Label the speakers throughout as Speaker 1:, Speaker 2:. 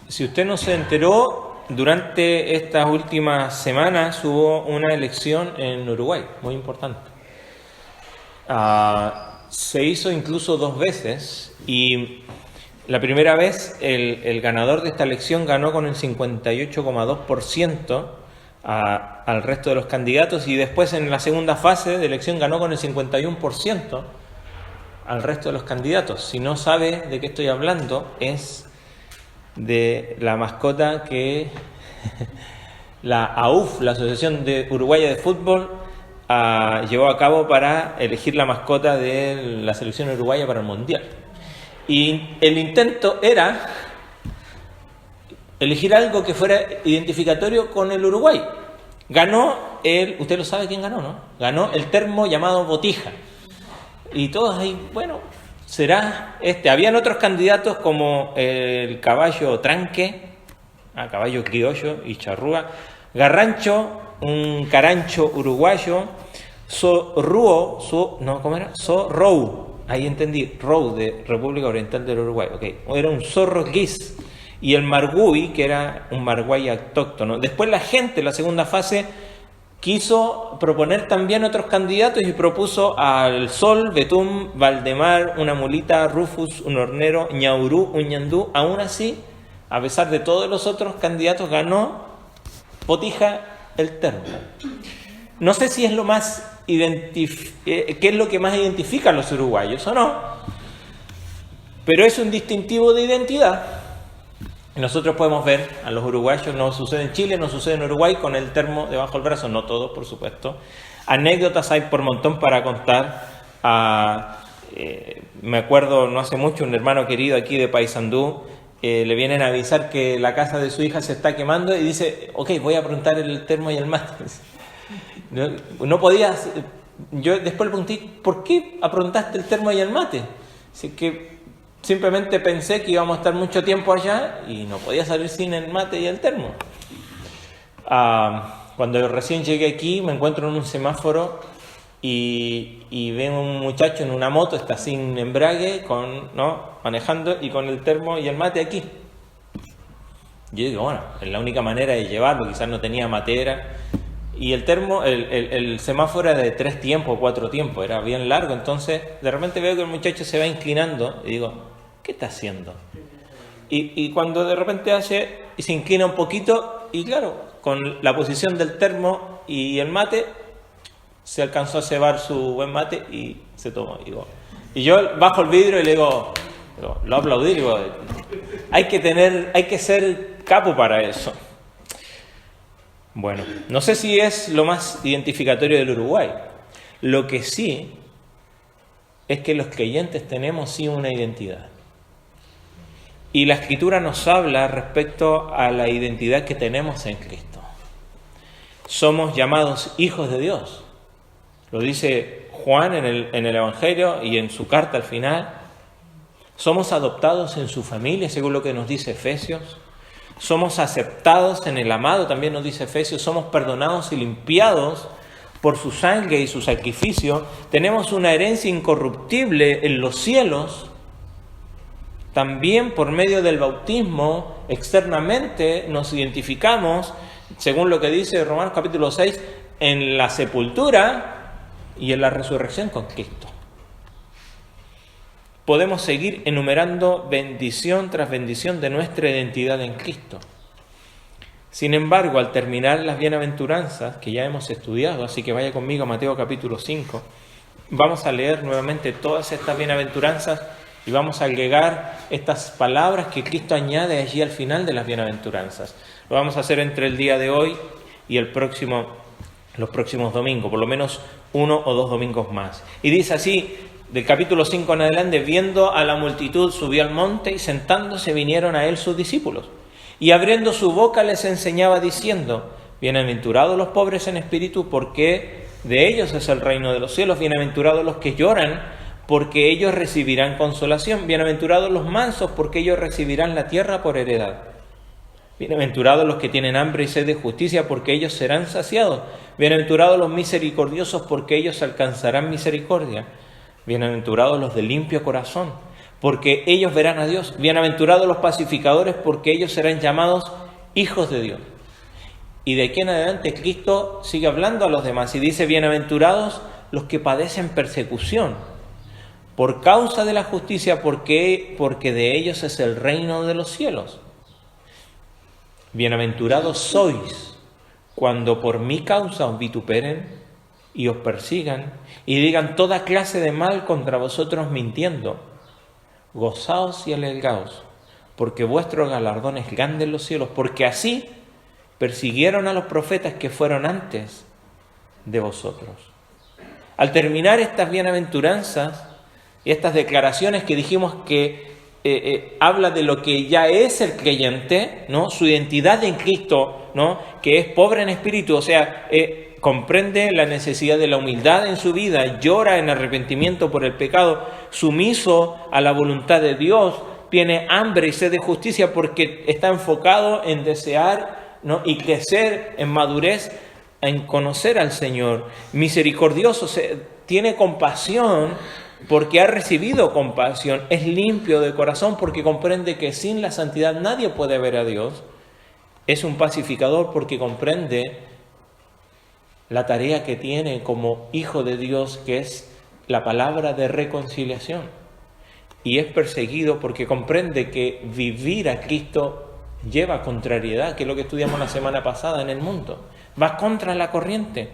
Speaker 1: Si usted no se enteró, durante estas últimas semanas hubo una elección en Uruguay, muy importante. Se hizo incluso 2 veces y la primera vez el ganador de esta elección ganó con el 58,2% al resto de los candidatos, y después en la segunda fase de elección ganó con el 51% al resto de los candidatos. Si no sabe de qué estoy hablando, es de la mascota que la AUF, la Asociación Uruguaya de Fútbol, llevó a cabo para elegir la mascota de la selección uruguaya para el Mundial. Y el intento era elegir algo que fuera identificatorio con el Uruguay. Ganó usted lo sabe quién ganó, ¿no? Ganó el termo llamado Botija. Y todos ahí, bueno, será este. Habían otros candidatos como el caballo Tranque, caballo criollo y charrúa, Garrancho, un carancho uruguayo, Zorrou, ahí entendí, Rou, de República Oriental del Uruguay, okay. Era un zorro gris, y el margui, que era un marguay autóctono. Después la gente, la segunda fase, quiso proponer también otros candidatos y propuso al Sol, Betum, Valdemar, una mulita, Rufus, un hornero, Ñaurú, un ñandú. Aún así, a pesar de todos los otros candidatos, ganó Botija el termo. No sé si es lo más qué es lo que más identifica a los uruguayos o no, pero es un distintivo de identidad. Nosotros podemos ver a los uruguayos, no sucede en Chile, no sucede en Uruguay, con el termo debajo del brazo, no todos, por supuesto. Anécdotas hay por montón para contar. Me acuerdo no hace mucho, un hermano querido aquí de Paysandú, le vienen a avisar que la casa de su hija se está quemando y dice, ok, voy a aprontar el termo y el mate. No podía. Yo después le pregunté, ¿por qué aprontaste el termo y el mate? Así que simplemente pensé que íbamos a estar mucho tiempo allá y no podía salir sin el mate y el termo. Cuando yo recién llegué aquí, me encuentro en un semáforo y veo un muchacho en una moto, está sin embrague, manejando y con el termo y el mate aquí. Yo digo, bueno, es la única manera de llevarlo, quizás no tenía matera. Y el termo, el semáforo era de 3 tiempos, 4 tiempos, era bien largo. Entonces, de repente veo que el muchacho se va inclinando y digo, ¿qué está haciendo? Y cuando de repente hace y se inclina un poquito, y claro, con la posición del termo y el mate, se alcanzó a cebar su buen mate y se tomó. Y yo bajo el vidrio y le digo, lo aplaudí, digo, hay que ser capo para eso. Bueno, no sé si es lo más identificatorio del Uruguay. Lo que sí es que los creyentes tenemos sí una identidad. Y la Escritura nos habla respecto a la identidad que tenemos en Cristo. Somos llamados hijos de Dios. Lo dice Juan en el Evangelio y en su carta al final. Somos adoptados en su familia, según lo que nos dice Efesios. Somos aceptados en el amado, también nos dice Efesios. Somos perdonados y limpiados por su sangre y su sacrificio. Tenemos una herencia incorruptible en los cielos. También por medio del bautismo, externamente nos identificamos, según lo que dice Romanos capítulo 6, en la sepultura y en la resurrección con Cristo. Podemos seguir enumerando bendición tras bendición de nuestra identidad en Cristo. Sin embargo, al terminar las bienaventuranzas, que ya hemos estudiado, así que vaya conmigo a Mateo capítulo 5, vamos a leer nuevamente todas estas bienaventuranzas y vamos a agregar estas palabras que Cristo añade allí al final de las bienaventuranzas. Lo vamos a hacer entre el día de hoy y los próximos domingos, por lo menos 1 o 2 domingos más. Y dice así, del capítulo 5 en adelante, viendo a la multitud subió al monte y sentándose vinieron a él sus discípulos. Y abriendo su boca les enseñaba diciendo, bienaventurados los pobres en espíritu, porque de ellos es el reino de los cielos. Bienaventurados los que lloran, porque ellos recibirán consolación. Bienaventurados los mansos, porque ellos recibirán la tierra por heredad. Bienaventurados los que tienen hambre y sed de justicia, porque ellos serán saciados. Bienaventurados los misericordiosos, porque ellos alcanzarán misericordia. Bienaventurados los de limpio corazón, porque ellos verán a Dios. Bienaventurados los pacificadores, porque ellos serán llamados hijos de Dios. Y de aquí en adelante Cristo sigue hablando a los demás y dice: bienaventurados los que padecen persecución por causa de la justicia, porque de ellos es el reino de los cielos. Bienaventurados sois cuando por mi causa os vituperen y os persigan y digan toda clase de mal contra vosotros mintiendo. Gozaos y alegraos, porque vuestro galardón es grande en los cielos, porque así persiguieron a los profetas que fueron antes de vosotros. Al terminar estas bienaventuranzas y estas declaraciones que dijimos que habla de lo que ya es el creyente, ¿no? Su identidad en Cristo, ¿no? Que es pobre en espíritu, o sea, comprende la necesidad de la humildad en su vida, llora en arrepentimiento por el pecado, sumiso a la voluntad de Dios, tiene hambre y sed de justicia porque está enfocado en desear, ¿no? Y crecer en madurez, en conocer al Señor. Misericordioso, tiene compasión porque ha recibido compasión, es limpio de corazón porque comprende que sin la santidad nadie puede ver a Dios. Es un pacificador porque comprende la tarea que tiene como hijo de Dios, que es la palabra de reconciliación. Y es perseguido porque comprende que vivir a Cristo lleva contrariedad, que es lo que estudiamos la semana pasada en el mundo. Va contra la corriente.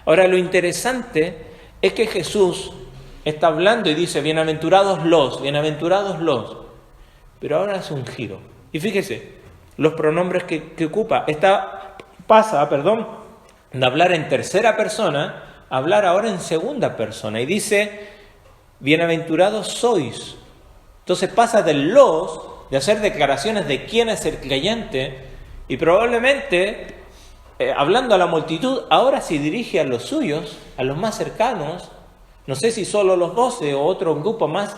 Speaker 1: Ahora, lo interesante es que Jesús está hablando y dice: bienaventurados los, pero ahora hace un giro. Y fíjese, los pronombres que ocupa. Pasa de hablar en tercera persona a hablar ahora en segunda persona. Y dice: bienaventurados sois. Entonces pasa del los, de hacer declaraciones de quién es el creyente, y probablemente, hablando a la multitud, ahora se dirige a los suyos, a los más cercanos. No sé si solo los 12 o otro grupo más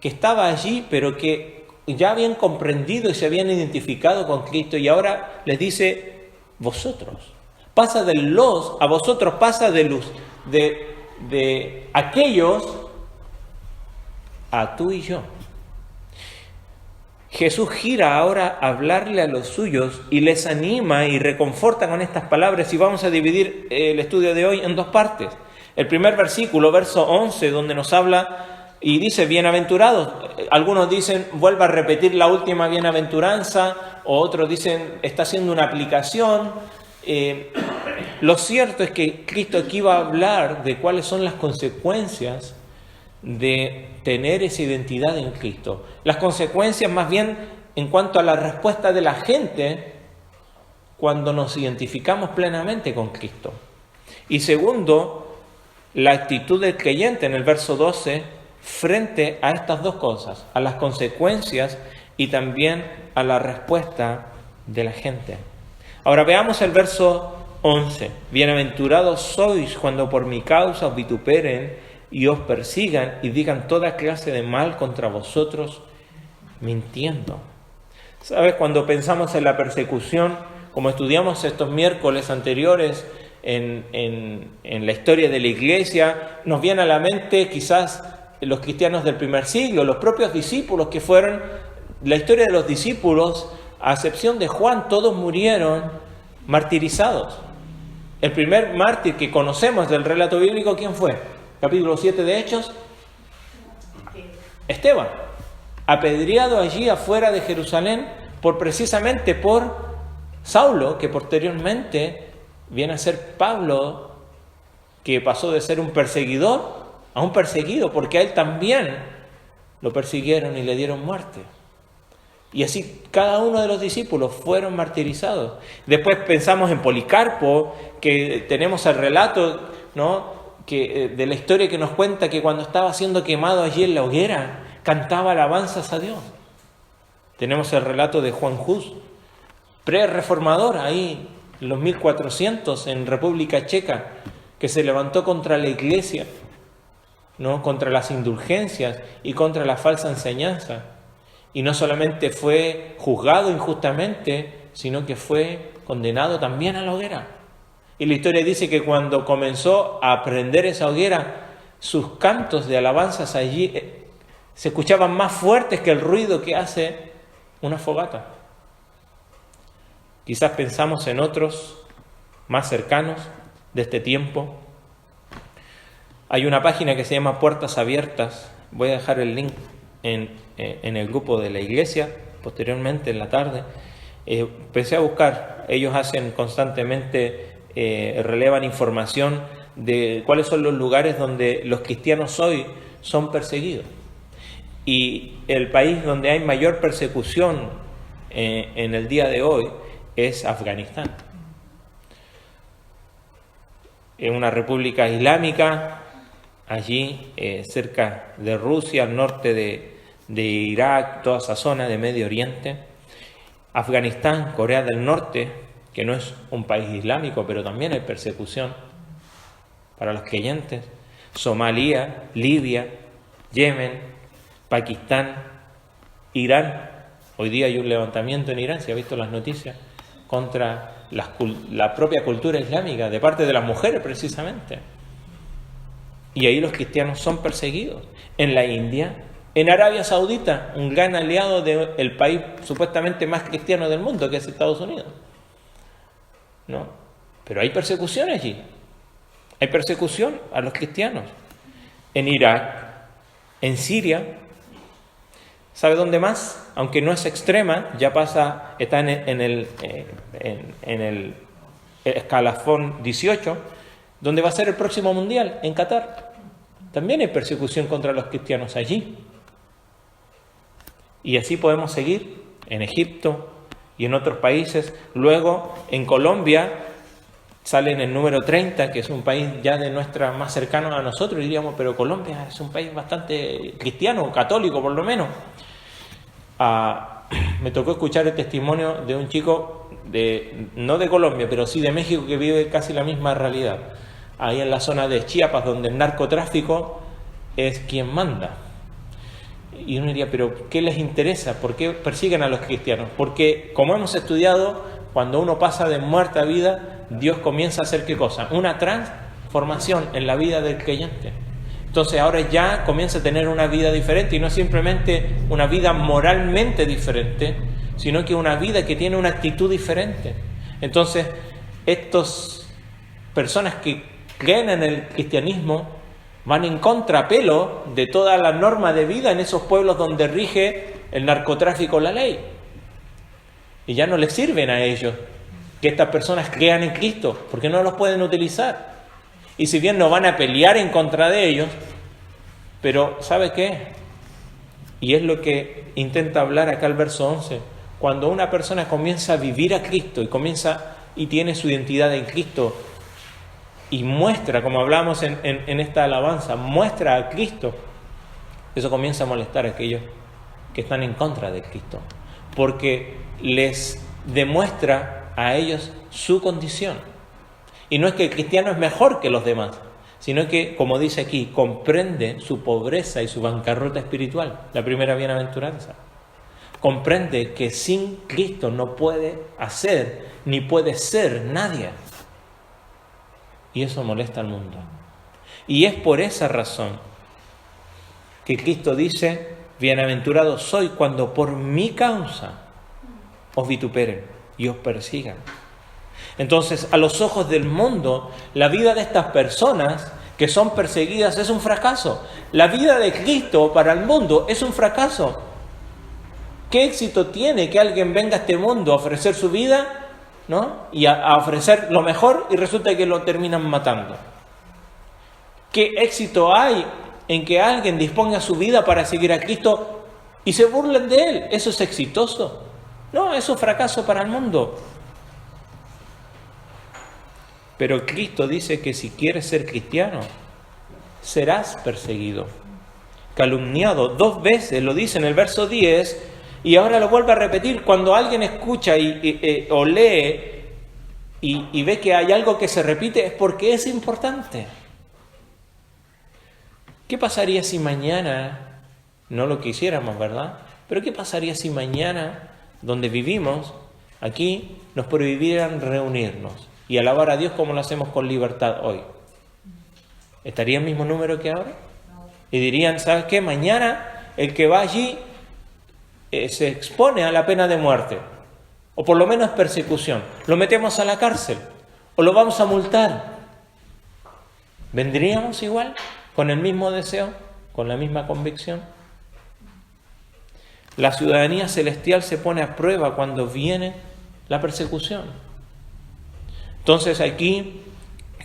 Speaker 1: que estaba allí, pero que ya habían comprendido y se habían identificado con Cristo, y ahora les dice: vosotros. Pasa del los a vosotros, pasa de aquellos a tú y yo. Jesús gira ahora a hablarle a los suyos y les anima y reconforta con estas palabras, y vamos a dividir el estudio de hoy en dos partes. El primer versículo, verso 11, donde nos habla y dice: bienaventurados. Algunos dicen, vuelve a repetir la última bienaventuranza, o otros dicen, está haciendo una aplicación. Lo cierto es que Cristo aquí va a hablar de cuáles son las consecuencias de tener esa identidad en Cristo. Las consecuencias más bien en cuanto a la respuesta de la gente cuando nos identificamos plenamente con Cristo. Y segundo, la actitud del creyente en el verso 12 frente a estas dos cosas, a las consecuencias y también a la respuesta de la gente. Ahora veamos el verso 11. Bienaventurados sois cuando por mi causa os vituperen y os persigan y digan toda clase de mal contra vosotros, mintiendo. ¿Sabes? Cuando pensamos en la persecución, como estudiamos estos miércoles anteriores en la historia de la iglesia, nos viene a la mente quizás los cristianos del primer siglo, los propios discípulos que fueron, la historia de los discípulos, a excepción de Juan, todos murieron martirizados. El primer mártir que conocemos del relato bíblico, ¿quién fue? Capítulo 7 de Hechos. Esteban, apedreado allí afuera de Jerusalén precisamente por Saulo, que posteriormente viene a ser Pablo, que pasó de ser un perseguidor a un perseguido, porque a él también lo persiguieron y le dieron muerte. Y así cada uno de los discípulos fueron martirizados. Después pensamos en Policarpo, que tenemos el relato, ¿no?, de la historia que nos cuenta que cuando estaba siendo quemado allí en la hoguera, cantaba alabanzas a Dios. Tenemos el relato de Juan Hus, pre-reformador, ahí en los 1400 en República Checa, que se levantó contra la iglesia, ¿no?, contra las indulgencias y contra la falsa enseñanza. Y no solamente fue juzgado injustamente, sino que fue condenado también a la hoguera. Y la historia dice que cuando comenzó a prender esa hoguera, sus cantos de alabanzas allí se escuchaban más fuertes que el ruido que hace una fogata. Quizás pensamos en otros más cercanos de este tiempo. Hay una página que se llama Puertas Abiertas. Voy a dejar el link en el grupo de la iglesia, posteriormente en la tarde. Empecé a buscar, ellos hacen constantemente, relevan información de cuáles son los lugares donde los cristianos hoy son perseguidos. Y el país donde hay mayor persecución en el día de hoy es Afganistán. Es una república islámica, allí cerca de Rusia, al norte de Irak, toda esa zona de Medio Oriente. Afganistán, Corea del Norte, que no es un país islámico, pero también hay persecución para los creyentes. Somalia, Libia, Yemen, Pakistán, Irán. Hoy día hay un levantamiento en Irán, se ha visto en las noticias, contra la propia cultura islámica, de parte de las mujeres precisamente. Y ahí los cristianos son perseguidos. En la India, en Arabia Saudita, un gran aliado del país supuestamente más cristiano del mundo, que es Estados Unidos. ¿No? Pero hay persecución allí. Hay persecución a los cristianos. En Irak, en Siria. ¿Sabe dónde más? Aunque no es extrema, ya está en el escalafón 18, donde va a ser el próximo mundial, en Qatar. También hay persecución contra los cristianos allí. Y así podemos seguir en Egipto y en otros países. Luego, en Colombia, sale en el número 30, que es un país ya de nuestra más cercano a nosotros, diríamos, pero Colombia es un país bastante cristiano, católico por lo menos. Me tocó escuchar el testimonio de un chico, no de Colombia, pero sí de México, que vive casi la misma realidad. Ahí en la zona de Chiapas, donde el narcotráfico es quien manda. Y uno diría, ¿pero qué les interesa? ¿Por qué persiguen a los cristianos? Porque, como hemos estudiado, cuando uno pasa de muerte a vida, Dios comienza a hacer ¿qué cosa? Una transformación en la vida del creyente. Entonces ahora ya comienza a tener una vida diferente, y no simplemente una vida moralmente diferente, sino que una vida que tiene una actitud diferente. Entonces, estas personas que creen en el cristianismo van en contrapelo de toda la norma de vida en esos pueblos donde rige el narcotráfico, la ley. Y ya no les sirven a ellos que estas personas crean en Cristo, porque no los pueden utilizar. Y si bien no van a pelear en contra de ellos, pero ¿sabe qué? Y es lo que intenta hablar acá el verso 11. Cuando una persona comienza a vivir a Cristo y tiene su identidad en Cristo y muestra, como hablamos en esta alabanza, muestra a Cristo, eso comienza a molestar a aquellos que están en contra de Cristo, porque les demuestra a ellos su condición. Y no es que el cristiano es mejor que los demás, sino que, como dice aquí, comprende su pobreza y su bancarrota espiritual, la primera bienaventuranza. Comprende que sin Cristo no puede hacer ni puede ser nadie. Y eso molesta al mundo. Y es por esa razón que Cristo dice, bienaventurado soy cuando por mi causa os vituperen y os persigan. Entonces, a los ojos del mundo, la vida de estas personas que son perseguidas es un fracaso. La vida de Cristo para el mundo es un fracaso. ¿Qué éxito tiene que alguien venga a este mundo a ofrecer su vida, ¿no? Y a ofrecer lo mejor, y resulta que lo terminan matando? ¿Qué éxito hay en que alguien disponga su vida para seguir a Cristo y se burlen de Él? ¿Eso es exitoso? No, es un fracaso para el mundo. Pero Cristo dice que si quieres ser cristiano, serás perseguido, calumniado. 2 veces lo dice en el verso 10, y ahora lo vuelve a repetir. Cuando alguien escucha o lee y ve que hay algo que se repite, es porque es importante. ¿Qué pasaría si mañana, no lo quisiéramos, ¿verdad? Pero ¿qué pasaría si mañana, donde vivimos, aquí, nos prohibieran reunirnos y alabar a Dios como lo hacemos con libertad hoy? ¿Estaría el mismo número que ahora? Y dirían, ¿sabes qué? Mañana el que va allí se expone a la pena de muerte, o por lo menos persecución. Lo metemos a la cárcel, o lo vamos a multar. ¿Vendríamos igual? ¿Con el mismo deseo? ¿Con la misma convicción? La ciudadanía celestial se pone a prueba cuando viene la persecución. Entonces aquí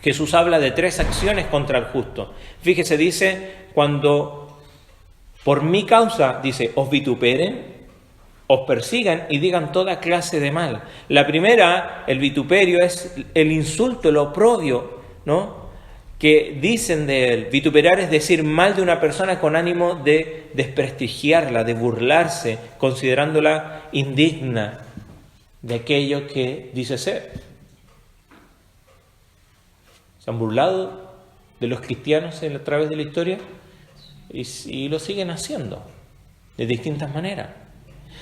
Speaker 1: Jesús habla de 3 acciones contra el justo. Fíjese, dice, cuando por mi causa, dice, os vituperen, os persigan y digan toda clase de mal. La primera, el vituperio, es el insulto, el oprobio, ¿no?, que dicen de él. Vituperar es decir mal de una persona con ánimo de desprestigiarla, de burlarse, considerándola indigna de aquello que dice ser. Se han burlado de los cristianos a través de la historia y lo siguen haciendo de distintas maneras.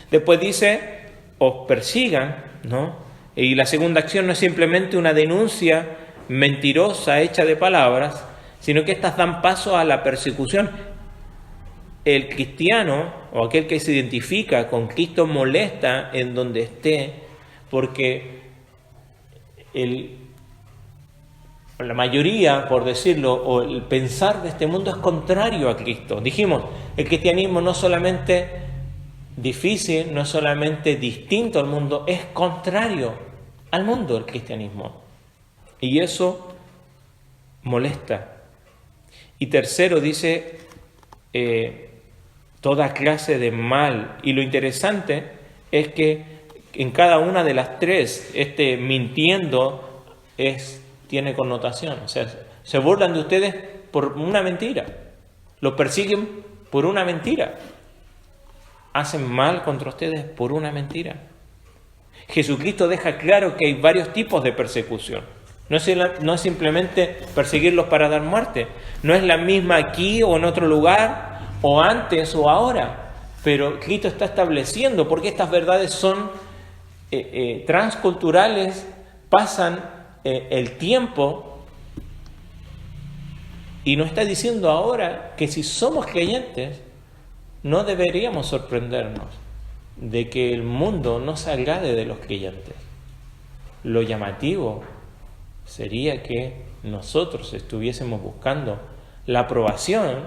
Speaker 1: Después dice, os persigan, ¿no? Y la segunda acción no es simplemente una denuncia mentirosa hecha de palabras, sino que estas dan paso a la persecución. El cristiano o aquel que se identifica con Cristo molesta en donde esté, porque la mayoría, por decirlo, o el pensar de este mundo es contrario a Cristo. Dijimos, el cristianismo no es solamente difícil, no es solamente distinto al mundo, es contrario al mundo el cristianismo. Y eso molesta. Y tercero, dice toda clase de mal. Y lo interesante es que en cada una de las 3, mintiendo tiene connotación. O sea, se burlan de ustedes por una mentira. Los persiguen por una mentira. Hacen mal contra ustedes por una mentira. Jesucristo deja claro que hay varios tipos de persecución. No es simplemente perseguirlos para dar muerte. No es la misma aquí o en otro lugar, o antes o ahora. Pero Cristo está estableciendo, porque estas verdades son transculturales, pasan el tiempo, y nos está diciendo ahora que si somos creyentes, no deberíamos sorprendernos de que el mundo no se agrade de los creyentes. Lo llamativo sería que nosotros estuviésemos buscando la aprobación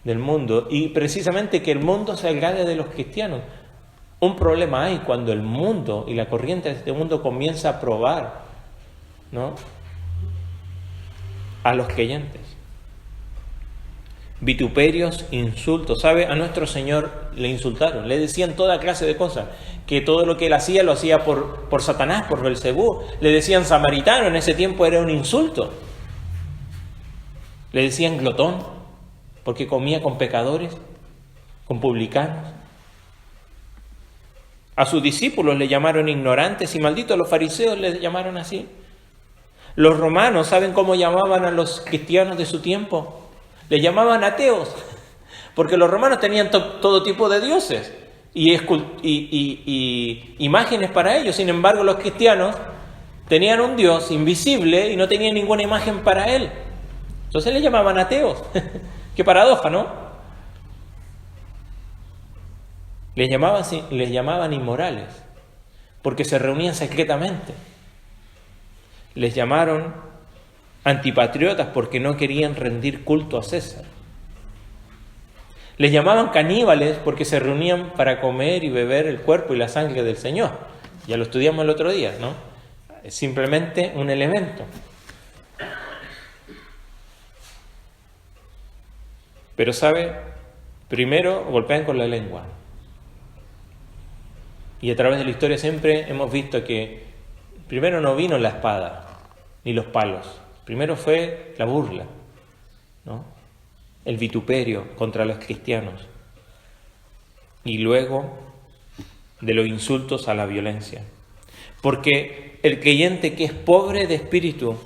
Speaker 1: del mundo y precisamente que el mundo se agrade de los cristianos. Un problema hay cuando el mundo y la corriente de este mundo comienza a aprobar, ¿no?, a los creyentes. Vituperios, insultos. ¿Sabe? A nuestro Señor le insultaron, le decían toda clase de cosas, que todo lo que él hacía lo hacía por Satanás, por Belcebú. Le decían samaritano, en ese tiempo era un insulto. Le decían glotón, porque comía con pecadores, con publicanos. A sus discípulos le llamaron ignorantes y malditos, los fariseos les llamaron así. Los romanos, ¿saben cómo llamaban a los cristianos de su tiempo? Le llamaban ateos, porque los romanos tenían todo tipo de dioses y imágenes para ellos. Sin embargo, los cristianos tenían un Dios invisible y no tenían ninguna imagen para él. Entonces le llamaban ateos. Qué paradoja, ¿no? Les llamaban inmorales, porque se reunían secretamente. Les llamaron antipatriotas porque no querían rendir culto a César. Les llamaban caníbales porque se reunían para comer y beber el cuerpo y la sangre del Señor. Ya lo estudiamos el otro día, ¿no? Es simplemente un elemento. Pero, ¿sabe? Primero golpean con la lengua. Y a través de la historia siempre hemos visto que primero no vino la espada ni los palos. Primero fue la burla, ¿no?, el vituperio contra los cristianos. Y luego de los insultos a la violencia. Porque el creyente que es pobre de espíritu,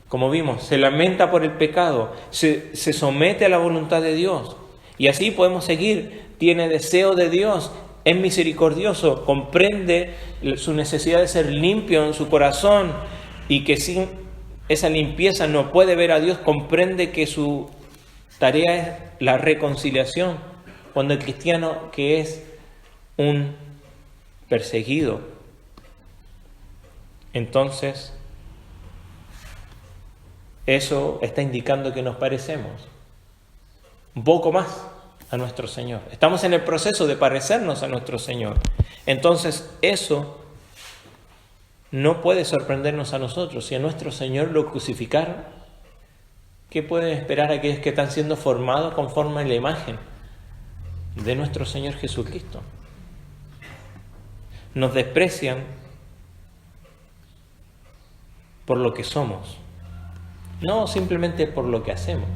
Speaker 1: como vimos, se lamenta por el pecado, se somete a la voluntad de Dios. Y así podemos seguir. Tiene deseo de Dios, es misericordioso, comprende su necesidad de ser limpio en su corazón y que sin esa limpieza no puede ver a Dios, comprende que su tarea es la reconciliación Cuando el cristiano que es un perseguido, entonces eso está indicando que nos parecemos un poco más a nuestro Señor. Estamos en el proceso de parecernos a nuestro Señor. Entonces eso no puede sorprendernos a nosotros. Si a nuestro Señor lo crucificaron, ¿qué pueden esperar aquellos que están siendo formados conforme a la imagen de nuestro Señor Jesucristo? Nos desprecian por lo que somos, no simplemente por lo que hacemos,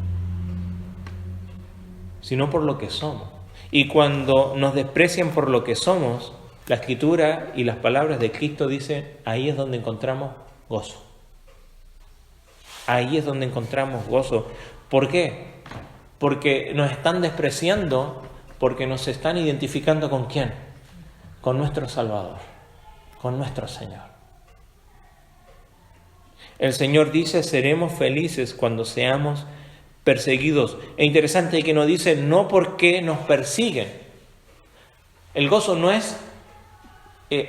Speaker 1: sino por lo que somos. Y cuando nos desprecian por lo que somos, la Escritura y las palabras de Cristo dicen, ahí es donde encontramos gozo. Ahí es donde encontramos gozo. ¿Por qué? Porque nos están despreciando, porque nos están identificando ¿con quién? Con nuestro Salvador, con nuestro Señor. El Señor dice, seremos felices cuando seamos perseguidos. Es interesante que nos dice, no porque nos persiguen. El gozo no es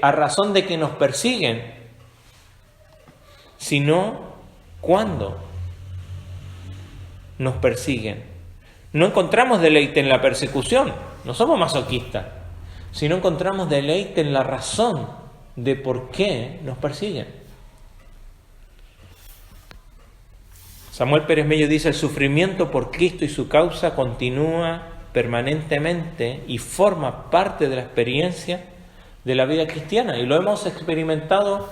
Speaker 1: a razón de que nos persiguen, sino cuando nos persiguen. No encontramos deleite en la persecución, no somos masoquistas, sino encontramos deleite en la razón de por qué nos persiguen. Samuel Pérez Mello dice, el sufrimiento por Cristo y su causa continúa permanentemente y forma parte de la experiencia de la vida cristiana. Y lo hemos experimentado,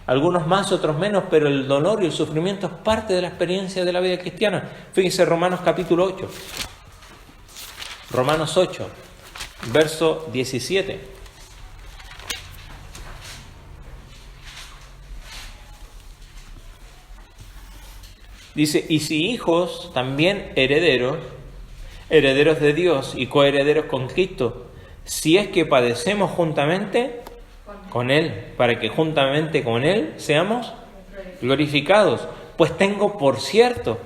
Speaker 1: algunos más, otros menos, pero el dolor y el sufrimiento es parte de la experiencia de la vida cristiana. Fíjense Romanos capítulo 8. Romanos 8, verso 17. Dice, y si hijos, también herederos, herederos de Dios y coherederos con Cristo, si es que padecemos juntamente con Él, para que juntamente con Él seamos glorificados. Pues tengo por cierto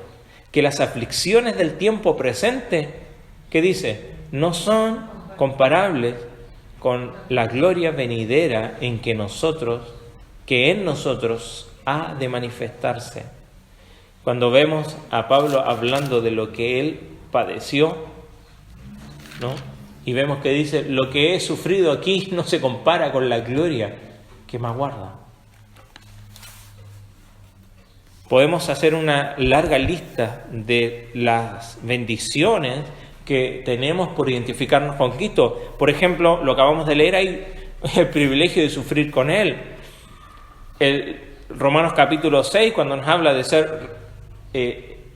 Speaker 1: que las aflicciones del tiempo presente, ¿qué dice? No son comparables con la gloria venidera en que en nosotros ha de manifestarse. Cuando vemos a Pablo hablando de lo que él padeció, ¿no? Y vemos que dice, lo que he sufrido aquí no se compara con la gloria que me aguarda. Podemos hacer una larga lista de las bendiciones que tenemos por identificarnos con Cristo. Por ejemplo, lo acabamos de leer ahí, el privilegio de sufrir con Él. El Romanos capítulo 6, cuando nos habla de ser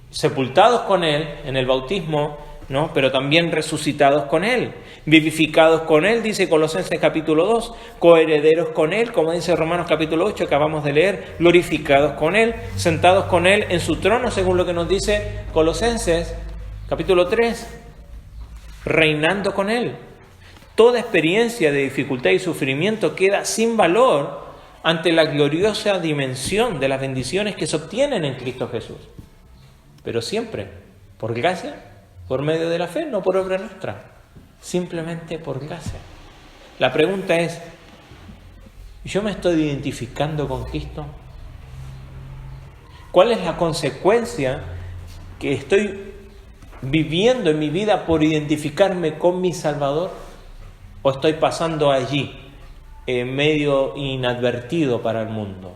Speaker 1: sepultados con Él en el bautismo, ¿no? Pero también resucitados con Él, vivificados con Él, dice Colosenses capítulo 2, coherederos con Él, como dice Romanos capítulo 8, acabamos de leer, glorificados con Él, sentados con Él en su trono, según lo que nos dice Colosenses capítulo 3, reinando con Él. Toda experiencia de dificultad y sufrimiento queda sin valor ante la gloriosa dimensión de las bendiciones que se obtienen en Cristo Jesús. Pero siempre, por gracia, por medio de la fe, no por obra nuestra, simplemente por gracia. La pregunta es, ¿yo me estoy identificando con Cristo? ¿Cuál es la consecuencia que estoy viviendo en mi vida por identificarme con mi Salvador? ¿O estoy pasando allí, medio inadvertido para el mundo?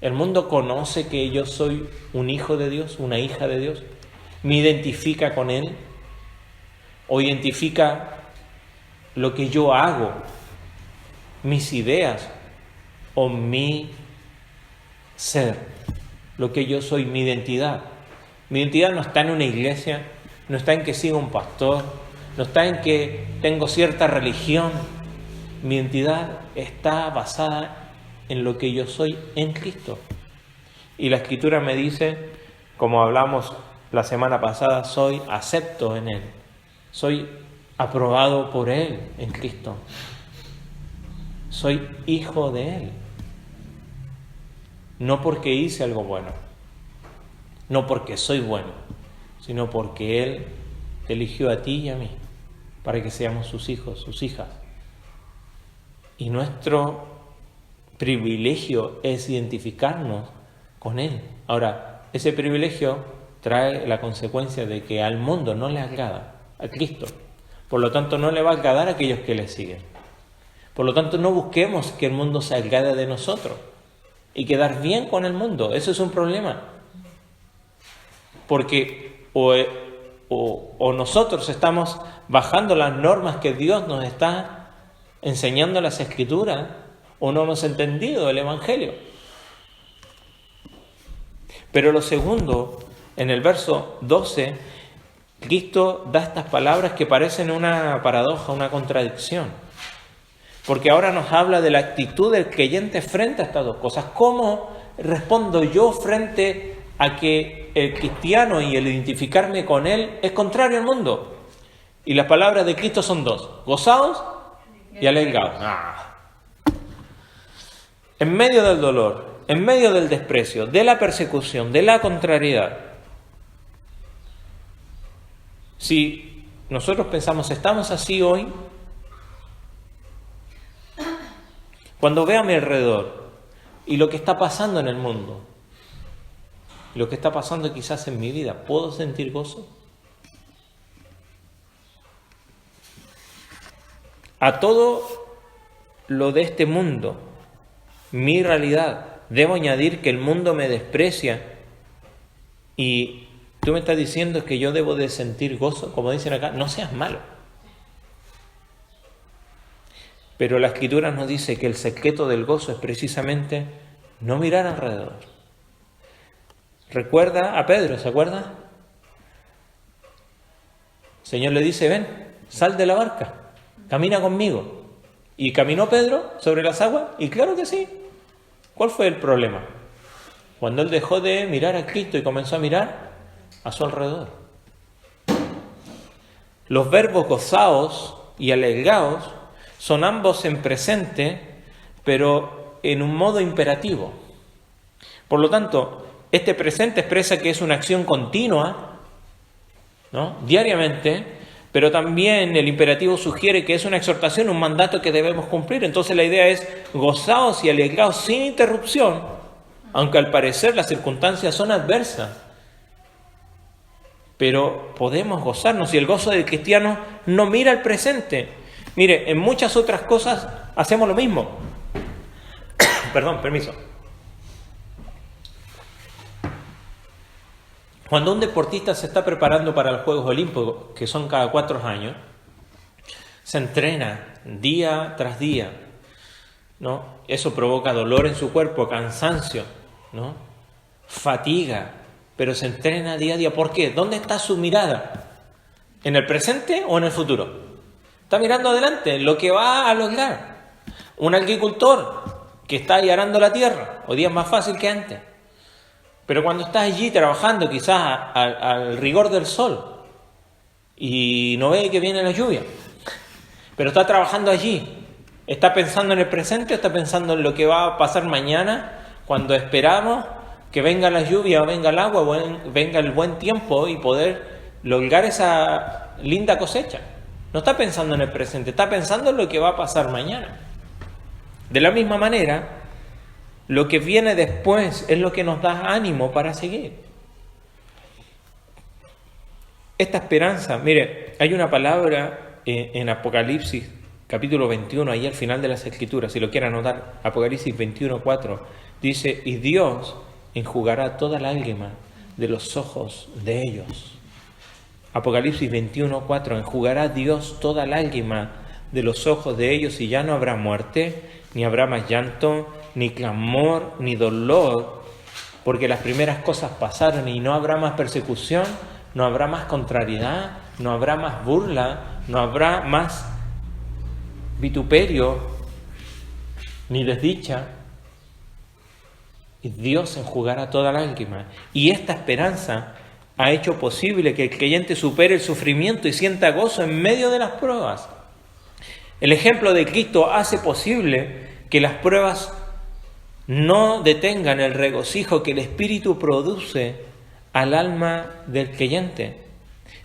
Speaker 1: ¿El mundo conoce que yo soy un hijo de Dios, una hija de Dios? ¿Me identifica con Él? ¿O identifica lo que yo hago, mis ideas o mi ser, lo que yo soy, mi identidad? Mi identidad no está en una iglesia, no está en que siga un pastor, no está en que tengo cierta religión. Mi identidad está basada en lo que yo soy en Cristo. Y la Escritura me dice, como hablamos la semana pasada, soy acepto en Él, soy aprobado por Él en Cristo, soy hijo de Él. No porque hice algo bueno, no porque soy bueno, sino porque Él te eligió a ti y a mí para que seamos sus hijos, sus hijas. Y nuestro privilegio es identificarnos con Él. Ahora, ese privilegio trae la consecuencia de que al mundo no le agrada, a Cristo. Por lo tanto, no le va a agradar a aquellos que le siguen. Por lo tanto, no busquemos que el mundo se agrade de nosotros y quedar bien con el mundo. Eso es un problema. Porque o nosotros estamos bajando las normas que Dios nos está enseñando en las Escrituras, o no hemos entendido el Evangelio. Pero lo segundo, en el verso 12, Cristo da estas palabras que parecen una paradoja, una contradicción. Porque ahora nos habla de la actitud del creyente frente a estas dos cosas. ¿Cómo respondo yo frente a que el cristiano y el identificarme con él es contrario al mundo? Y las palabras de Cristo son dos: gozaos y alegraos. En medio del dolor, en medio del desprecio, de la persecución, de la contrariedad, si nosotros pensamos, ¿estamos así hoy? Cuando veo a mi alrededor y lo que está pasando en el mundo, lo que está pasando quizás en mi vida, ¿puedo sentir gozo? A todo lo de este mundo, mi realidad, debo añadir que el mundo me desprecia y tú me estás diciendo que yo debo de sentir gozo, como dicen acá, no seas malo. Pero la Escritura nos dice que el secreto del gozo es precisamente no mirar alrededor. Recuerda a Pedro, ¿se acuerda? El Señor le dice, ven, sal de la barca, camina conmigo. ¿Y caminó Pedro sobre las aguas? Y claro que sí. ¿Cuál fue el problema? Cuando él dejó de mirar a Cristo y comenzó a mirar a su alrededor. Los verbos gozaos y alegraos son ambos en presente, pero en un modo imperativo. Por lo tanto, este presente expresa que es una acción continua, ¿no?, diariamente, pero también el imperativo sugiere que es una exhortación, un mandato que debemos cumplir. Entonces la idea es gozaos y alegraos sin interrupción, aunque al parecer las circunstancias son adversas. Pero podemos gozarnos, y el gozo del cristiano no mira al presente. Mire, en muchas otras cosas hacemos lo mismo. Perdón, permiso. Cuando un deportista se está preparando para los Juegos Olímpicos, que son cada 4 años, se entrena día tras día, ¿no? Eso provoca dolor en su cuerpo, cansancio, ¿no?, fatiga, pero se entrena día a día. ¿Por qué? ¿Dónde está su mirada? ¿En el presente o en el futuro? Está mirando adelante, lo que va a lograr. Un agricultor que está ahí arando la tierra, hoy día es más fácil que antes. Pero cuando estás allí trabajando, quizás al rigor del sol, y no ve que viene la lluvia, pero está trabajando allí, ¿está pensando en el presente o está pensando en lo que va a pasar mañana, cuando esperamos que venga la lluvia o venga el agua o venga el buen tiempo y poder lograr esa linda cosecha? No está pensando en el presente, está pensando en lo que va a pasar mañana. De la misma manera, lo que viene después es lo que nos da ánimo para seguir. Esta esperanza, mire, hay una palabra en Apocalipsis, capítulo 21, ahí al final de las Escrituras, si lo quieren anotar, Apocalipsis 21:4, dice, y Dios enjugará toda lágrima de los ojos de ellos. Apocalipsis 21:4, enjugará Dios toda lágrima de los ojos de ellos y ya no habrá muerte, ni habrá más llanto, ni clamor, ni dolor, porque las primeras cosas pasaron, y no habrá más persecución, no habrá más contrariedad, no habrá más burla, no habrá más vituperio, ni desdicha. Y Dios enjugará toda lágrima. Y esta esperanza ha hecho posible que el creyente supere el sufrimiento y sienta gozo en medio de las pruebas. El ejemplo de Cristo hace posible que las pruebas no detengan el regocijo que el Espíritu produce al alma del creyente.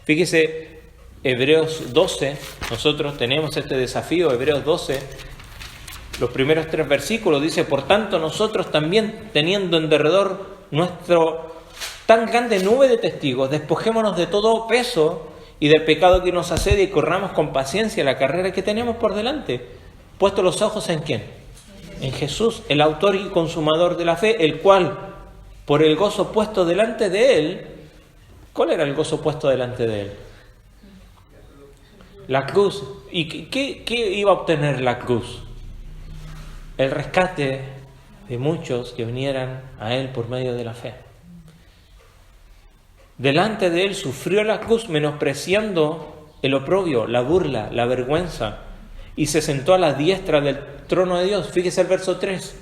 Speaker 1: Fíjese, Hebreos 12, nosotros tenemos este desafío, Hebreos 12, los primeros 3 versículos, dice: por tanto nosotros también, teniendo en derredor nuestro tan grande nube de testigos, despojémonos de todo peso y del pecado que nos asedia y corramos con paciencia la carrera que tenemos por delante, puesto los ojos ¿en quién? En Jesús, el autor y consumador de la fe, el cual, por el gozo puesto delante de él, ¿cuál era el gozo puesto delante de él? La cruz. ¿Y qué iba a obtener la cruz? El rescate de muchos que vinieran a él por medio de la fe. Delante de él sufrió la cruz, menospreciando el oprobio, la burla, la vergüenza, y se sentó a la diestra del trono de Dios. Fíjese el verso 3.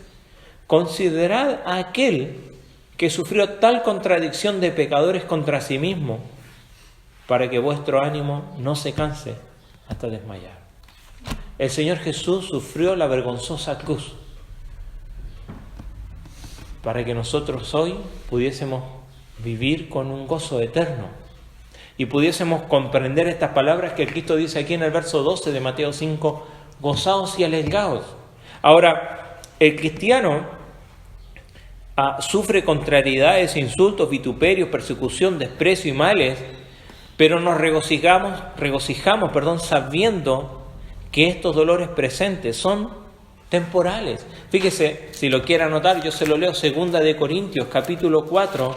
Speaker 1: Considerad a aquel que sufrió tal contradicción de pecadores contra sí mismo, para que vuestro ánimo no se canse hasta desmayar. El Señor Jesús sufrió la vergonzosa cruz para que nosotros hoy pudiésemos vivir con un gozo eterno y pudiésemos comprender estas palabras que el Cristo dice aquí en el verso 12 de Mateo 5: gozaos y alegraos. Ahora, el cristiano sufre contrariedades, insultos, vituperios, persecución, desprecio y males, pero nos regocijamos, sabiendo que estos dolores presentes son temporales. Fíjese, si lo quiere anotar, yo se lo leo, 2 de Corintios, capítulo 4,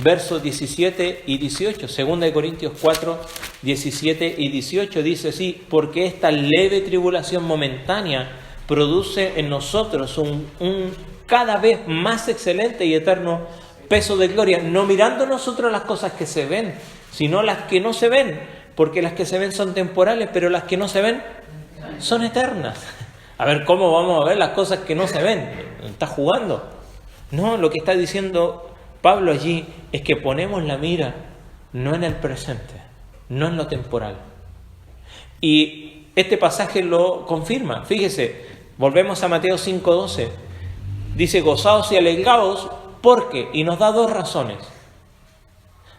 Speaker 1: versos 17 y 18. 2 de Corintios 4, 17 y 18 dice así: porque esta leve tribulación momentánea produce en nosotros un cada vez más excelente y eterno peso de gloria, no mirando nosotros las cosas que se ven, sino las que no se ven, porque las que se ven son temporales, pero las que no se ven son eternas. A ver, ¿cómo vamos a ver las cosas que no se ven? ¿Está jugando? No, lo que está diciendo Pablo allí es que ponemos la mira no en el presente, no en lo temporal. Y este pasaje lo confirma. Fíjese, volvemos a Mateo 5:12. Dice: gozaos y alegraos, porque, y nos da 2 razones.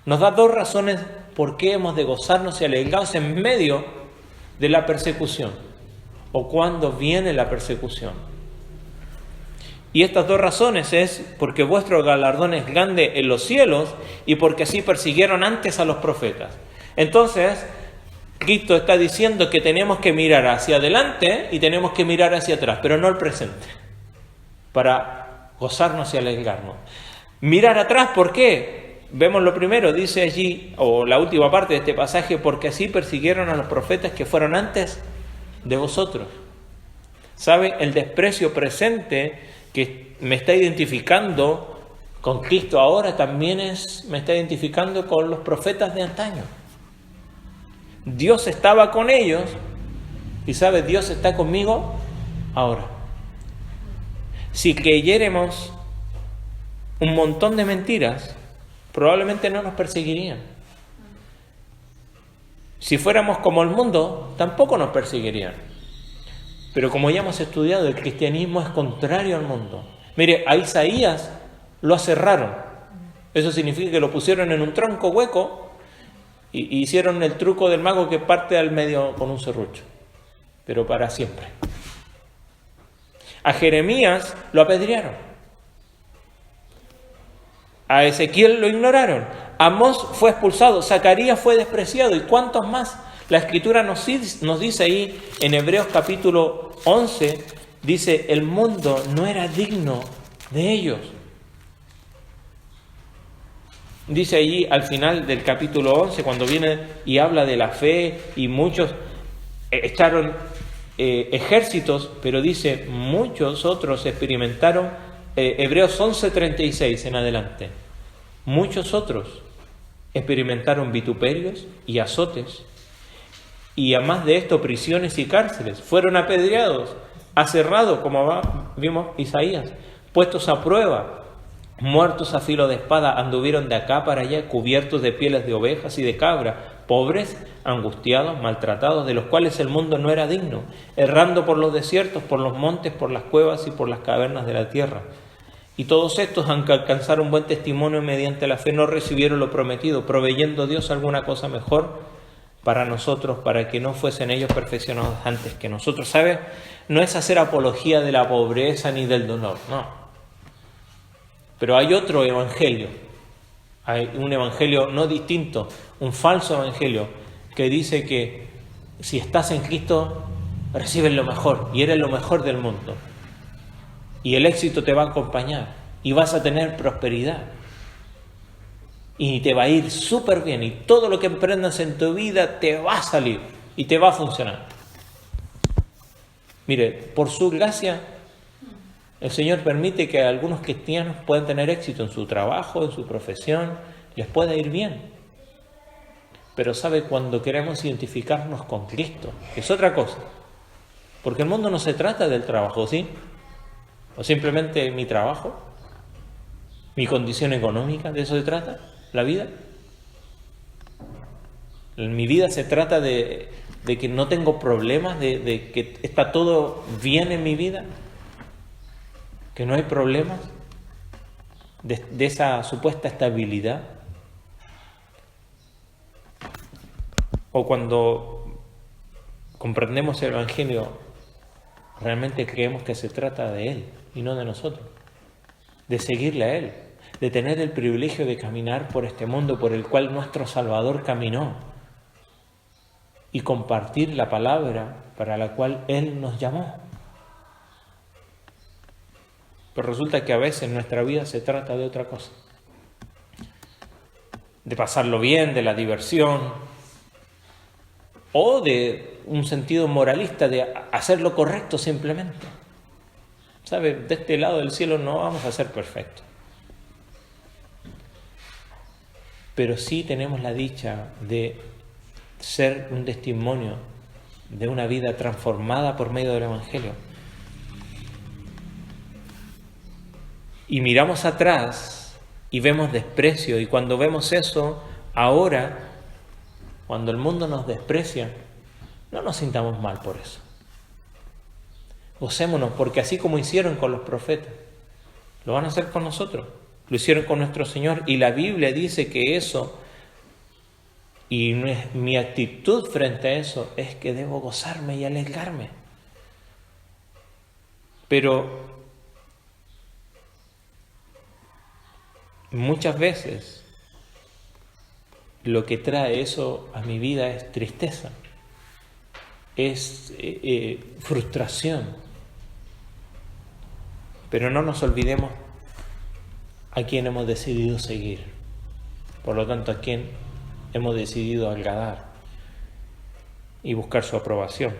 Speaker 1: Nos da 2 razones por qué hemos de gozarnos y alegrados en medio de la persecución, o cuando viene la persecución. Y estas 2 razones es porque vuestro galardón es grande en los cielos y porque así persiguieron antes a los profetas. Entonces, Cristo está diciendo que tenemos que mirar hacia adelante y tenemos que mirar hacia atrás, pero no al presente, para gozarnos y alegrarnos. Mirar atrás, ¿por qué? Vemos lo primero, dice allí, o la última parte de este pasaje: porque así persiguieron a los profetas que fueron antes de vosotros. ¿Sabe? El desprecio presente que me está identificando con Cristo ahora también me está identificando con los profetas de antaño. Dios estaba con ellos y ¿sabe? Dios está conmigo ahora. Si creyéramos un montón de mentiras, probablemente no nos perseguirían. Si fuéramos como el mundo, tampoco nos perseguirían. Pero como ya hemos estudiado, el cristianismo es contrario al mundo. Mire, a Isaías lo aserraron. Eso significa que lo pusieron en un tronco hueco y hicieron el truco del mago que parte al medio con un serrucho. Pero para siempre. A Jeremías lo apedrearon. A Ezequiel lo ignoraron. Amós fue expulsado. Zacarías fue despreciado. ¿Y cuántos más? La Escritura nos dice ahí en Hebreos capítulo 11, dice: el mundo no era digno de ellos. Dice allí al final del capítulo 11, cuando viene y habla de la fe, y muchos echaron ejércitos, pero dice, muchos otros experimentaron, Hebreos 11:36 en adelante, muchos otros experimentaron vituperios y azotes, y además de esto prisiones y cárceles, fueron apedreados, aserrados, como vimos Isaías, puestos a prueba, muertos a filo de espada, anduvieron de acá para allá, cubiertos de pieles de ovejas y de cabra, pobres, angustiados, maltratados, de los cuales el mundo no era digno, errando por los desiertos, por los montes, por las cuevas y por las cavernas de la tierra. Y todos estos, aunque alcanzaron buen testimonio mediante la fe, no recibieron lo prometido, proveyendo Dios alguna cosa mejor, para nosotros, para que no fuesen ellos perfeccionados antes que nosotros. ¿Sabes? No es hacer apología de la pobreza ni del dolor, no. Pero hay otro evangelio, hay un evangelio no distinto, un falso evangelio, que dice que si estás en Cristo, recibes lo mejor y eres lo mejor del mundo. Y el éxito te va a acompañar y vas a tener prosperidad. Y te va a ir súper bien y todo lo que emprendas en tu vida te va a salir y te va a funcionar. Mire, por su gracia, el Señor permite que algunos cristianos puedan tener éxito en su trabajo, en su profesión, les pueda ir bien. Pero sabe, cuando queremos identificarnos con Cristo, es otra cosa. Porque el mundo no se trata del trabajo, ¿sí? O simplemente mi trabajo, mi condición económica, ¿de eso se trata la vida? Mi vida se trata de que no tengo problemas, de que está todo bien en mi vida, que no hay problemas, de esa supuesta estabilidad. O cuando comprendemos el Evangelio, realmente creemos que se trata de Él y no de nosotros, de seguirle a Él, de tener el privilegio de caminar por este mundo por el cual nuestro Salvador caminó y compartir la palabra para la cual Él nos llamó. Pero resulta que a veces nuestra vida se trata de otra cosa, de pasarlo bien, de la diversión, o de un sentido moralista de hacer lo correcto simplemente. ¿Sabe? De este lado del cielo no vamos a ser perfectos. Pero sí tenemos la dicha de ser un testimonio de una vida transformada por medio del Evangelio. Y miramos atrás y vemos desprecio, y cuando vemos eso, ahora, cuando el mundo nos desprecia, no nos sintamos mal por eso. Gocémonos, porque así como hicieron con los profetas, lo van a hacer con nosotros. Lo hicieron con nuestro Señor, y la Biblia dice que eso, y mi actitud frente a eso, es que debo gozarme y alegrarme. Pero muchas veces lo que trae eso a mi vida es tristeza, es frustración. Pero no nos olvidemos a quién hemos decidido seguir, por lo tanto a quién hemos decidido agradar y buscar su aprobación.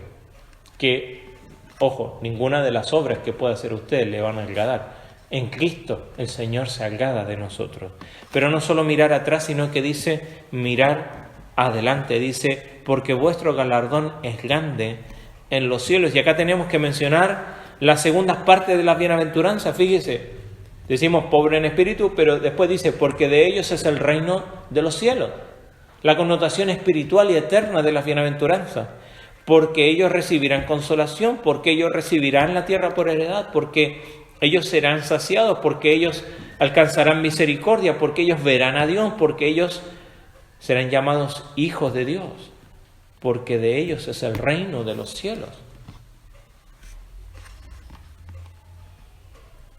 Speaker 1: Que, ojo, ninguna de las obras que pueda hacer usted le van a agradar. En Cristo el Señor se agrada de nosotros. Pero no solo mirar atrás, sino que dice mirar adelante. Dice, porque vuestro galardón es grande en los cielos. Y acá tenemos que mencionar las segundas partes de las bienaventuranzas. Fíjese, decimos pobre en espíritu, pero después dice, porque de ellos es el reino de los cielos. La connotación espiritual y eterna de las bienaventuranzas. Porque ellos recibirán consolación, porque ellos recibirán la tierra por heredad, porque ellos serán saciados, porque ellos alcanzarán misericordia, porque ellos verán a Dios, porque ellos serán llamados hijos de Dios, porque de ellos es el reino de los cielos.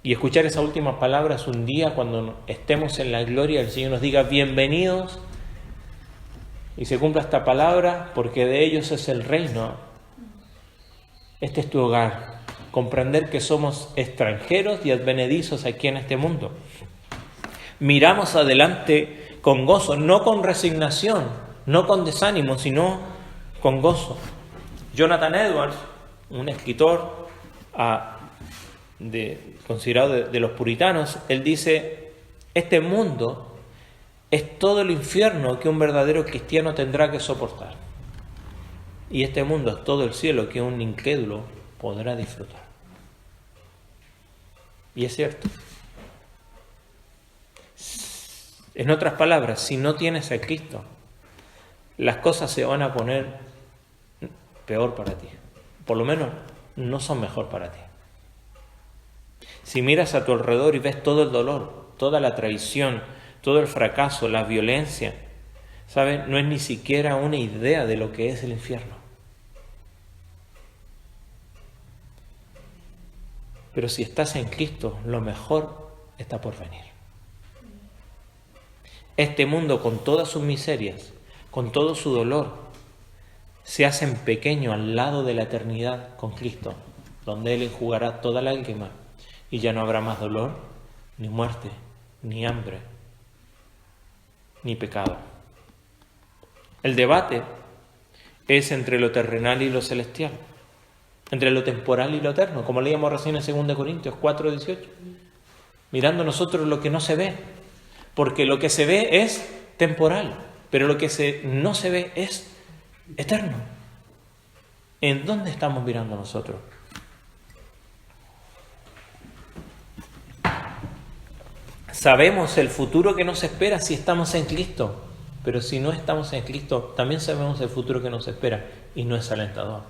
Speaker 1: Y escuchar esas últimas palabras un día cuando estemos en la gloria, el Señor nos diga bienvenidos, y se cumpla esta palabra, porque de ellos es el reino. Este es tu hogar. Comprender que somos extranjeros y advenedizos aquí en este mundo. Miramos adelante con gozo, no con resignación, no con desánimo, sino con gozo. Jonathan Edwards, un escritor considerado de los puritanos, él dice, este mundo es todo el infierno que un verdadero cristiano tendrá que soportar. Y este mundo es todo el cielo que un incrédulo podrá disfrutar. Y es cierto. En otras palabras, si no tienes a Cristo, las cosas se van a poner peor para ti. Por lo menos no son mejor para ti. Si miras a tu alrededor y ves todo el dolor, toda la traición, todo el fracaso, la violencia, ¿Sabes? No es ni siquiera una idea de lo que es el infierno. Pero si estás en Cristo, lo mejor está por venir. Este mundo, con todas sus miserias, con todo su dolor, se hacen pequeño al lado de la eternidad con Cristo, donde Él enjugará toda lágrima y ya no habrá más dolor, ni muerte, ni hambre, ni pecado. El debate es entre lo terrenal y lo celestial, entre lo temporal y lo eterno, como leíamos recién en 2 Corintios 4:18, mirando nosotros lo que no se ve, porque lo que se ve es temporal, pero lo que no se ve es eterno. ¿En dónde estamos mirando nosotros? Sabemos el futuro que nos espera si estamos en Cristo, pero si no estamos en Cristo, también sabemos el futuro que nos espera y no es alentador.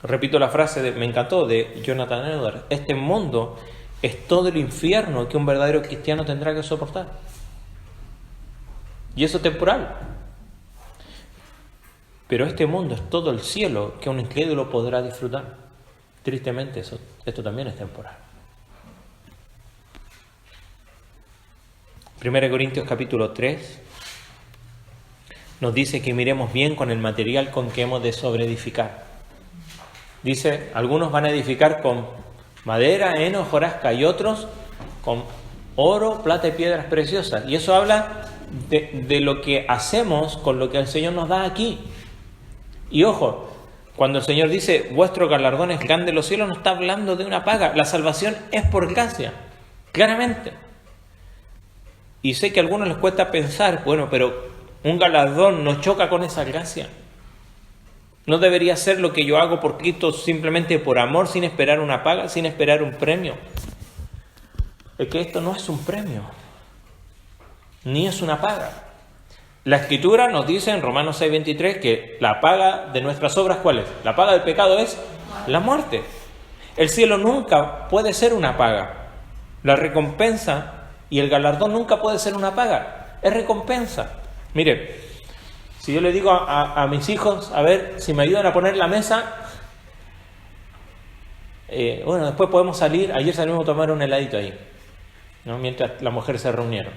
Speaker 1: Repito la frase, me encantó, de Jonathan Edwards: este mundo es todo el infierno que un verdadero cristiano tendrá que soportar. Y eso es temporal. Pero este mundo es todo el cielo que un incrédulo podrá disfrutar. Tristemente, esto también es temporal. 1 Corintios capítulo 3 nos dice que miremos bien con el material con que hemos de sobreedificar. Dice, algunos van a edificar con madera, heno, hojarasca, y otros con oro, plata y piedras preciosas. Y eso habla de lo que hacemos con lo que el Señor nos da aquí. Y ojo, cuando el Señor dice vuestro galardón es grande en los cielos, no está hablando de una paga. La salvación es por gracia, claramente. Y sé que a algunos les cuesta pensar, bueno, pero un galardón no choca con esa gracia. No debería ser lo que yo hago por Cristo simplemente por amor, sin esperar una paga, sin esperar un premio. Es que esto no es un premio, ni es una paga. La Escritura nos dice en Romanos 6:23 que la paga de nuestras obras, ¿cuál es? La paga del pecado es la muerte. El cielo nunca puede ser una paga. La recompensa y el galardón nunca puede ser una paga. Es recompensa. Mire, si yo le digo a mis hijos, a ver, si me ayudan a poner la mesa, bueno, después podemos salir. Ayer salimos a tomar un heladito ahí, ¿no? Mientras las mujeres se reunieron.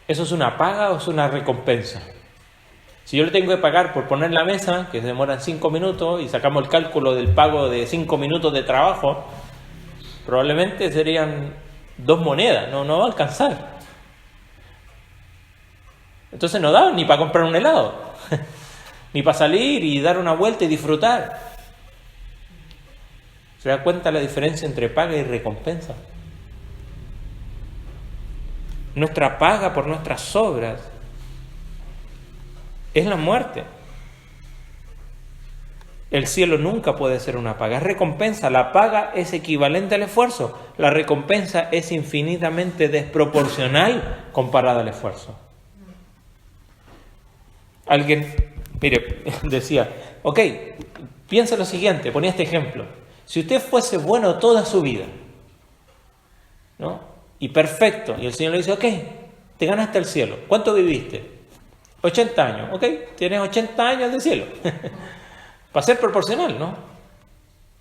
Speaker 1: ¿Eso es una paga o es una recompensa? Si yo le tengo que pagar por poner la mesa, que se demoran 5 minutos, y sacamos el cálculo del pago de 5 minutos de trabajo, probablemente serían 2 monedas, no va a alcanzar. Entonces no da ni para comprar un helado, ni para salir y dar una vuelta y disfrutar. ¿Se da cuenta la diferencia entre paga y recompensa? Nuestra paga por nuestras obras es la muerte. El cielo nunca puede ser una paga, es recompensa. La paga es equivalente al esfuerzo. La recompensa es infinitamente desproporcional comparada al esfuerzo. Alguien, mire, decía, ok, piensa lo siguiente, ponía este ejemplo. Si usted fuese bueno toda su vida, ¿no? Y perfecto, y el Señor le dice, ok, te ganaste el cielo. ¿Cuánto viviste? 80 años, ok, tienes 80 años de cielo. Para ser proporcional, ¿no?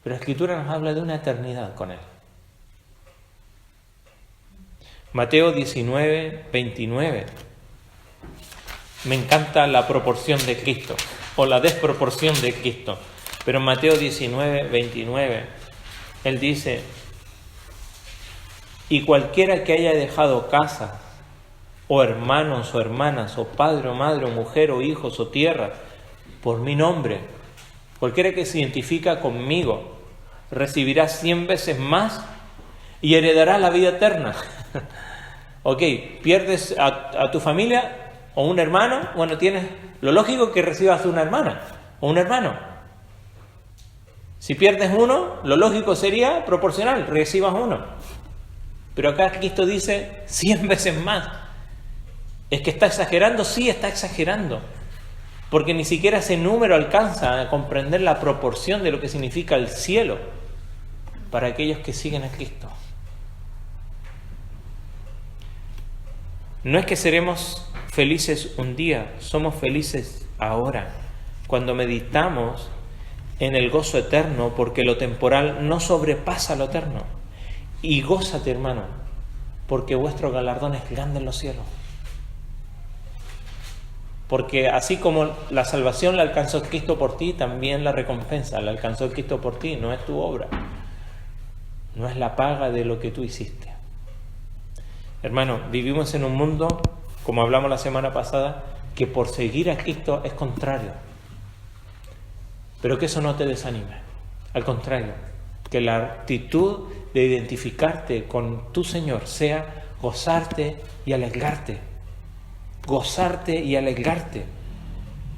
Speaker 1: Pero la Escritura nos habla de una eternidad con Él. Mateo 19:29. Me encanta la proporción de Cristo, o la desproporción de Cristo. Pero en Mateo 19:29, Él dice, y cualquiera que haya dejado casa, o hermanos o hermanas, o padre o madre, o mujer o hijos o tierra, por mi nombre, cualquiera que se identifica conmigo, recibirá 100 veces más y heredará la vida eterna. Ok, pierdes a tu familia o un hermano, bueno, tienes lo lógico que recibas una hermana o un hermano. Si pierdes uno, lo lógico sería proporcional, recibas uno. Pero acá Cristo dice 100 veces más. ¿Es que está exagerando? Sí, está exagerando. Porque ni siquiera ese número alcanza a comprender la proporción de lo que significa el cielo para aquellos que siguen a Cristo. No es que seremos felices un día, somos felices ahora, cuando meditamos en el gozo eterno, porque lo temporal no sobrepasa lo eterno. Y gózate, hermano, porque vuestro galardón es grande en los cielos. Porque así como la salvación la alcanzó Cristo por ti, también la recompensa la alcanzó Cristo por ti. No es tu obra, no es la paga de lo que tú hiciste. Hermano, vivimos en un mundo, como hablamos la semana pasada, que por seguir a Cristo es contrario. Pero que eso no te desanime. Al contrario, que la actitud de identificarte con tu Señor sea gozarte y alegrarte. Gozarte y alegrarte.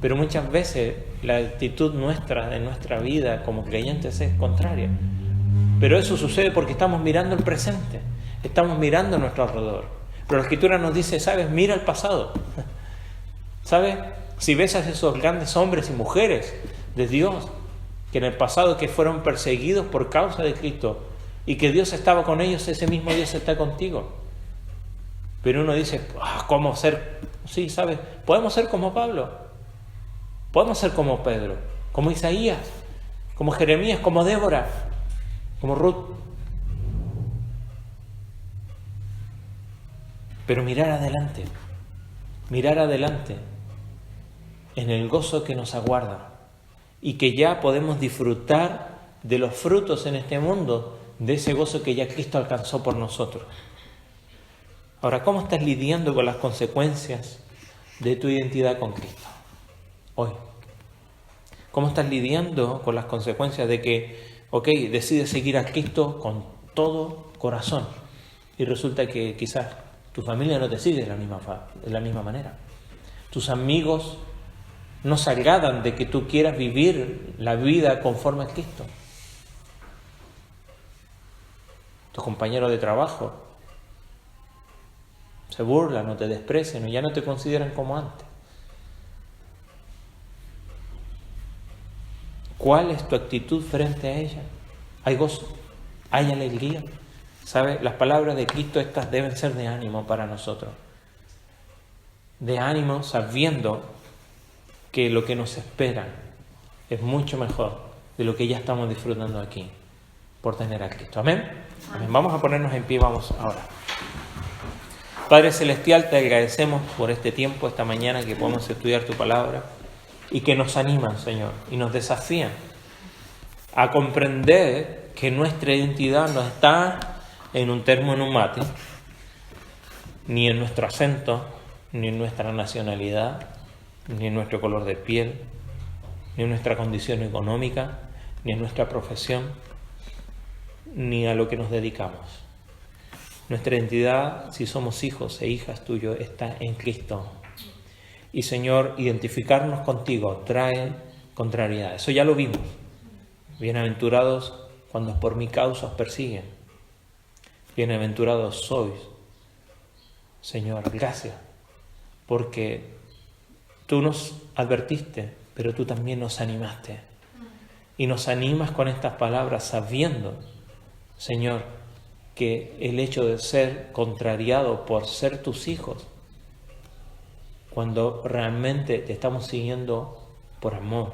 Speaker 1: Pero muchas veces la actitud nuestra, en nuestra vida como creyentes, es contraria. Pero eso sucede porque estamos mirando el presente, estamos mirando a nuestro alrededor. Pero la Escritura nos dice, ¿sabes? Mira el pasado. ¿Sabes? Si ves a esos grandes hombres y mujeres de Dios, que en el pasado que fueron perseguidos por causa de Cristo, y que Dios estaba con ellos, ese mismo Dios está contigo. Pero uno dice, ¿cómo ser? Sí, ¿sabes? Podemos ser como Pablo, podemos ser como Pedro, como Isaías, como Jeremías, como Débora, como Ruth. Pero mirar adelante en el gozo que nos aguarda y que ya podemos disfrutar de los frutos en este mundo, de ese gozo que ya Cristo alcanzó por nosotros. Ahora, ¿cómo estás lidiando con las consecuencias de tu identidad con Cristo hoy? ¿Cómo estás lidiando con las consecuencias de que, decides seguir a Cristo con todo corazón y resulta que quizás tu familia no te sigue de la misma manera? Tus amigos no se agradan de que tú quieras vivir la vida conforme a Cristo. Tus compañeros de trabajo se burlan o te desprecian o ya no te consideran como antes. ¿Cuál es tu actitud frente a ella? ¿Hay gozo? ¿Hay alegría? ¿Sabe? Las palabras de Cristo estas deben ser de ánimo para nosotros. De ánimo sabiendo que lo que nos espera es mucho mejor de lo que ya estamos disfrutando aquí por tener a Cristo. ¿Amén? Amén. Vamos a ponernos en pie, vamos ahora. Padre Celestial, te agradecemos por este tiempo, esta mañana que podemos estudiar tu palabra y que nos animan, Señor, y nos desafían a comprender que nuestra identidad no está en un termo, en un mate, ni en nuestro acento, ni en nuestra nacionalidad, ni en nuestro color de piel, ni en nuestra condición económica, ni en nuestra profesión, ni a lo que nos dedicamos. Nuestra identidad, si somos hijos e hijas tuyos, está en Cristo. Y Señor, identificarnos contigo trae contrariedad. Eso ya lo vimos. Bienaventurados cuando por mi causa os persiguen. Bienaventurados sois. Señor, gracias, porque tú nos advertiste, pero tú también nos animaste. Y nos animas con estas palabras sabiendo, Señor, que el hecho de ser contrariado por ser tus hijos, cuando realmente te estamos siguiendo por amor,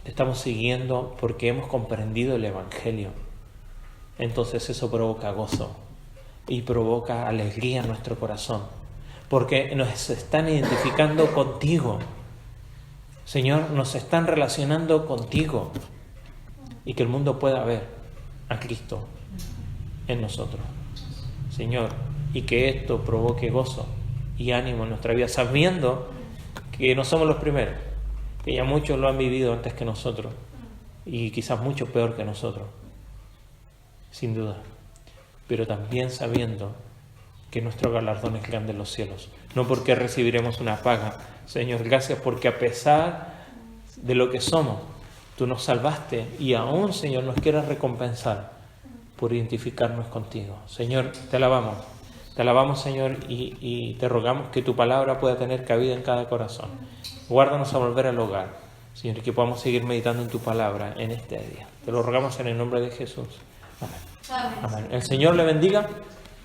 Speaker 1: te estamos siguiendo porque hemos comprendido el Evangelio, entonces eso provoca gozo y provoca alegría en nuestro corazón, porque nos están identificando contigo. Señor, nos están relacionando contigo y que el mundo pueda ver a Cristo en nosotros, Señor, y que esto provoque gozo y ánimo en nuestra vida, sabiendo que no somos los primeros, que ya muchos lo han vivido antes que nosotros y quizás mucho peor que nosotros, sin duda, pero también sabiendo que nuestro galardón es grande en los cielos, no porque recibiremos una paga. Señor, gracias porque a pesar de lo que somos, tú nos salvaste y aún, Señor, nos quieres recompensar por identificarnos contigo. Señor, te alabamos, Señor, y te rogamos que tu palabra pueda tener cabida en cada corazón. Guárdanos a volver al hogar, Señor, y que podamos seguir meditando en tu palabra en este día. Te lo rogamos en el nombre de Jesús. Amén. Amén. El Señor le bendiga.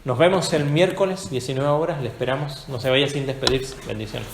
Speaker 1: Nos vemos el miércoles, 19 horas, le esperamos. No se vaya sin despedirse. Bendiciones.